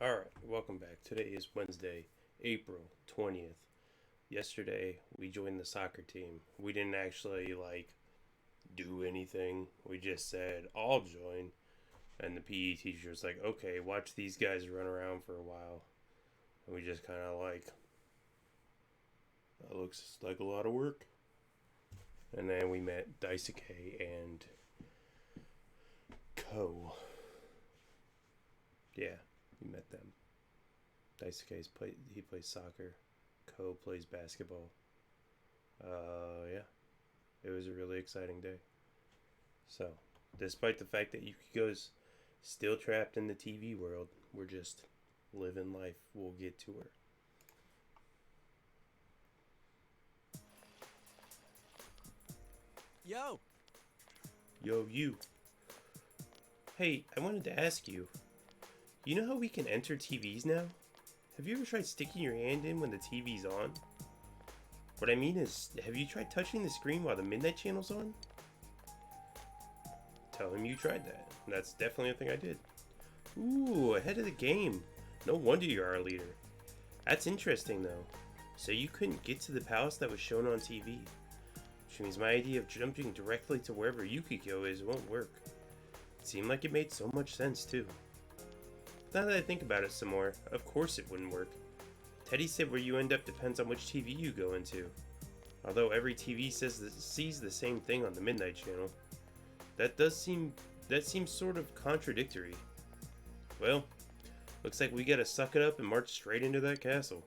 Alright, welcome back. Today is Wednesday, April 20th. Yesterday, we joined the soccer team. We didn't actually, do anything. We just said, I'll join. And the PE teacher was like, okay, watch these guys run around for a while. And we just kind of that looks like a lot of work. And then we met Daisuke and Ko. Yeah, we met them. He plays soccer. Ko plays basketball. Yeah, it was a really exciting day. So, despite the fact that Yukiko's still trapped in the TV world, we're just living life. We'll get to her. Yo! Yo, you. Hey, I wanted to ask you. You know how we can enter TVs now? Have you ever tried sticking your hand in when the TV's on? What I mean is, have you tried touching the screen while the Midnight Channel's on? Tell him you tried that. That's definitely a thing I did. Ooh, ahead of the game. No wonder you're our leader. That's interesting though. So you couldn't get to the palace that was shown on TV. Which means my idea of jumping directly to wherever Yukiko is won't work. It seemed like it made so much sense too. Now that I think about it some more, of course it wouldn't work. Teddy said where you end up depends on which TV you go into. Although every TV sees the same thing on the Midnight Channel. That seems sort of contradictory. Well, looks like we gotta suck it up and march straight into that castle.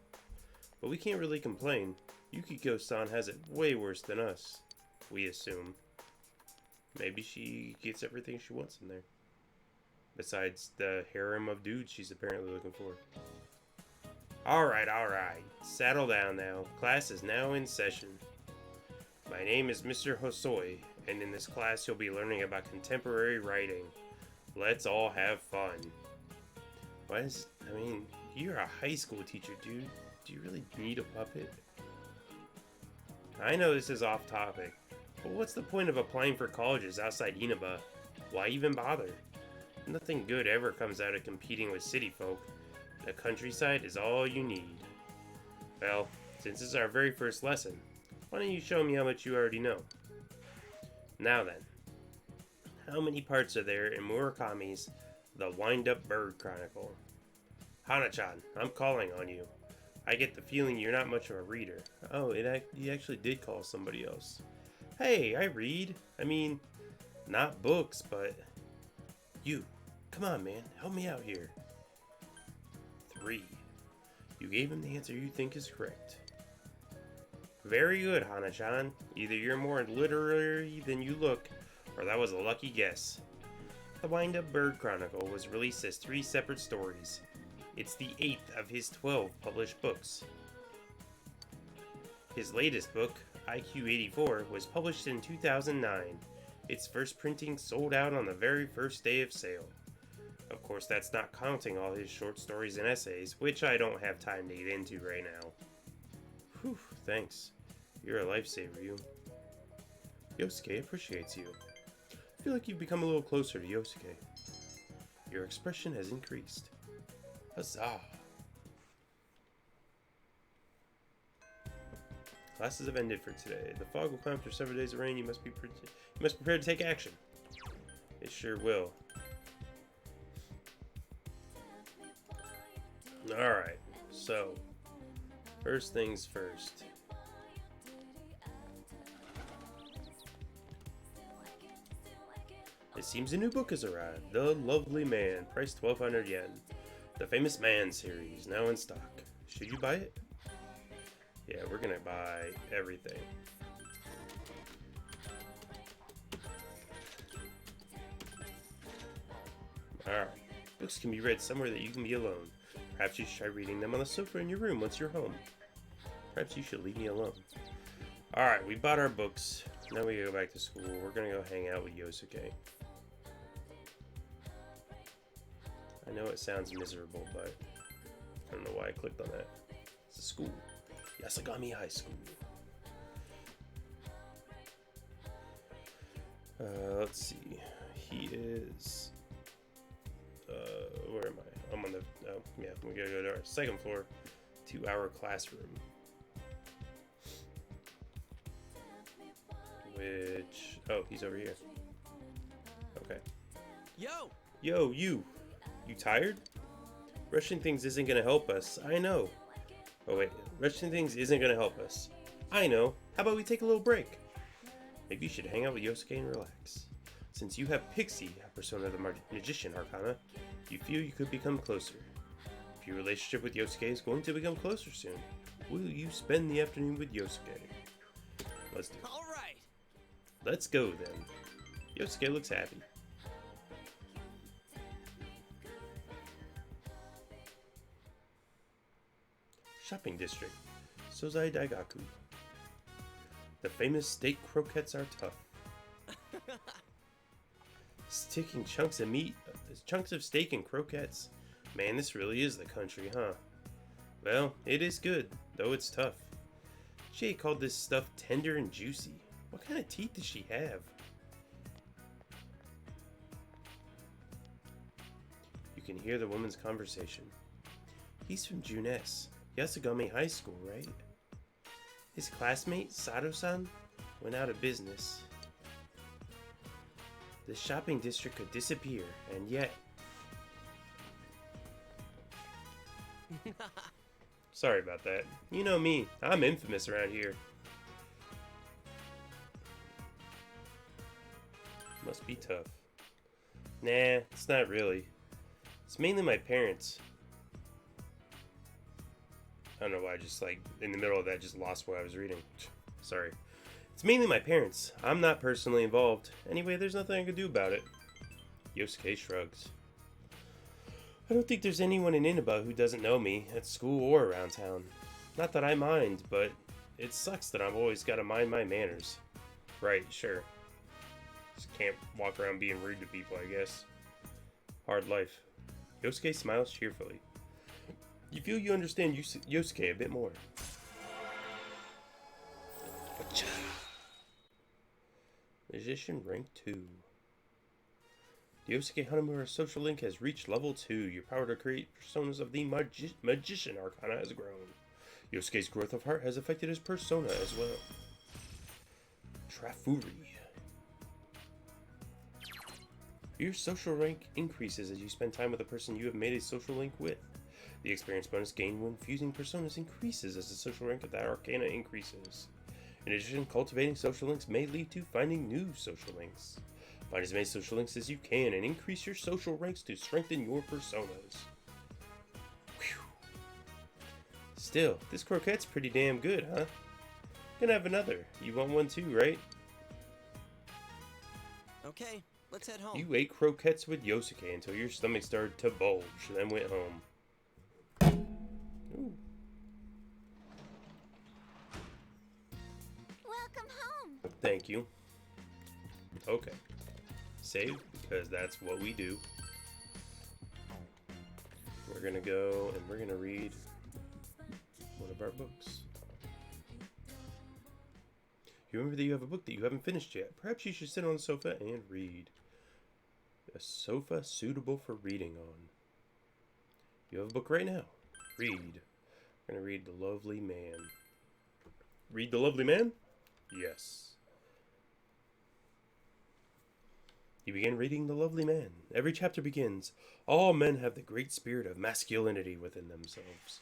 But we can't really complain. Yukiko-san has it way worse than us. We assume. Maybe she gets everything she wants in there. Besides the harem of dudes she's apparently looking for. Alright. Settle down now. Class is now in session. My name is Mr. Hosoi, and in this class you'll be learning about contemporary writing. Let's all have fun. You're a high school teacher, dude. Do you really need a puppet? I know this is off topic, but what's the point of applying for colleges outside Inaba? Why even bother? Nothing good ever comes out of competing with city folk. The countryside is all you need. Well, since this is our very first lesson, why don't you show me how much you already know? Now then, how many parts are there in Murakami's The Wind-Up Bird Chronicle? Hana-chan, I'm calling on you. I get the feeling you're not much of a reader. Oh, he actually did call somebody else. Hey, I read. Not books, but... You. Come on, man. Help me out here. 3. You gave him the answer you think is correct. Very good, Hana-chan. Either you're more literary than you look, or that was a lucky guess. The Wind-Up Bird Chronicle was released as 3 separate stories. It's the 8th of his 12 published books. His latest book, IQ-84, was published in 2009. Its first printing sold out on the very first day of sale. Of course, that's not counting all his short stories and essays, which I don't have time to get into right now. Whew, thanks. You're a lifesaver, you. Yosuke appreciates you. I feel like you've become a little closer to Yosuke. Your expression has increased. Huzzah! Classes have ended for today. The fog will climb after several days of rain. You must be prepared to take action. It sure will. Alright, so first things first. It seems a new book has arrived. The Lovely Man, price 1,200 yen. The Famous Man series, now in stock. Should you buy it? Yeah, we're gonna buy everything. Alright. Books can be read somewhere that you can be alone. Perhaps you should try reading them on the sofa in your room once you're home. Perhaps you should leave me alone. Alright, we bought our books. Now we go back to school. We're gonna go hang out with Yosuke. I know it sounds miserable, but I don't know why I clicked on that. It's a school. Yasagami High School. Let's see. He is... where am I? I'm on the... Oh, yeah, we gotta go to our second floor to our classroom. Which... Oh, he's over here. Okay. Yo! Yo, you! You tired? Rushing things isn't gonna help us. I know. Oh, wait. Rushing things isn't gonna help us. I know. How about we take a little break? Maybe you should hang out with Yosuke and relax. Since you have Pixie, a persona of the Magician Arcana, you feel you could become closer. If your relationship with Yosuke is going to become closer soon, will you spend the afternoon with Yosuke? Let's do it. All right. Let's go then. Yosuke looks happy. Shopping district, Sozai Daigaku. The famous steak croquettes are tough. Sticking chunks of meat, chunks of steak and croquettes. Man, this really is the country, huh? Well, it is good, though it's tough. She called this stuff tender and juicy. What kind of teeth does she have? You can hear the woman's conversation. He's from Junes, Yasugami High School, right? His classmate, Sato-san, went out of business. The shopping district could disappear, and yet... Sorry about that. You know me, I'm infamous around here. Must be tough. Nah, it's not really. It's mainly my parents. I don't know why I just, like, in the middle of that, just lost what I was reading. Sorry. It's mainly my parents. I'm not personally involved. Anyway, there's nothing I can do about it. Yosuke shrugs. I don't think there's anyone in Inaba who doesn't know me, at school or around town. Not that I mind, but it sucks that I've always got to mind my manners. Right, sure. Just can't walk around being rude to people, I guess. Hard life. Yosuke smiles cheerfully. You feel you understand Yosuke a bit more. Magician rank 2. The Yosuke Hanamura social link has reached level 2. Your power to create personas of the Magician Arcana has grown. Yosuke's growth of heart has affected his persona as well. Trafuri. Your social rank increases as you spend time with the person you have made a social link with. The experience bonus gained when fusing personas increases as the social rank of that arcana increases. In addition, cultivating social links may lead to finding new social links. Find as many social links as you can and increase your social ranks to strengthen your personas. Whew. Still, this croquette's pretty damn good, huh? Gonna have another. You want one too, right? Okay, let's head home. You ate croquettes with Yosuke until your stomach started to bulge, then went home. Ooh. Welcome home. Thank you. Okay. Save, because that's what we do. We're gonna go and we're gonna read one of our books. You remember that you have a book that you haven't finished yet. Perhaps you should sit on the sofa and read. A sofa suitable for reading on. You have a book right now. Read. We're gonna read The Lovely Man. Read The Lovely Man? Yes. You begin reading The Lovely Man. Every chapter begins, all men have the great spirit of masculinity within themselves.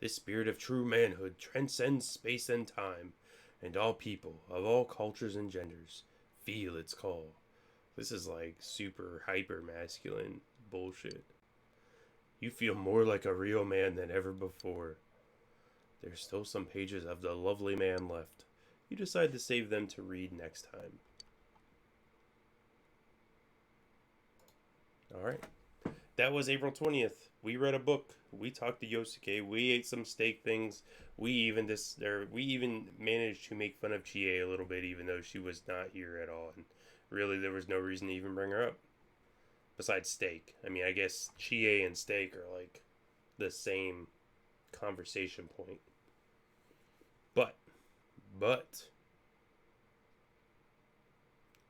This spirit of true manhood transcends space and time, and all people, of all cultures and genders, feel its call. This is like super hyper masculine bullshit. You feel more like a real man than ever before. There's still some pages of The Lovely Man left. You decide to save them to read next time. Alright. That was April 20th. We read a book. We talked to Yosuke. We ate some steak things. We even managed to make fun of Chie a little bit, even though she was not here at all. And really, there was no reason to even bring her up. Besides steak. I mean, I guess Chie and steak are like the same conversation point. But,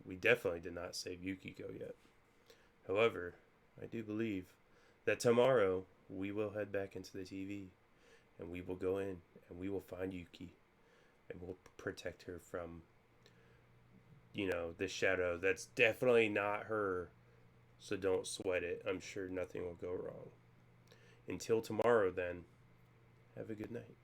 we definitely did not save Yukiko yet. However, I do believe that tomorrow we will head back into the TV, and we will go in, and we will find Yuki, and we'll protect her from, the shadow. That's definitely not her, so don't sweat it. I'm sure nothing will go wrong. Until tomorrow, then, have a good night.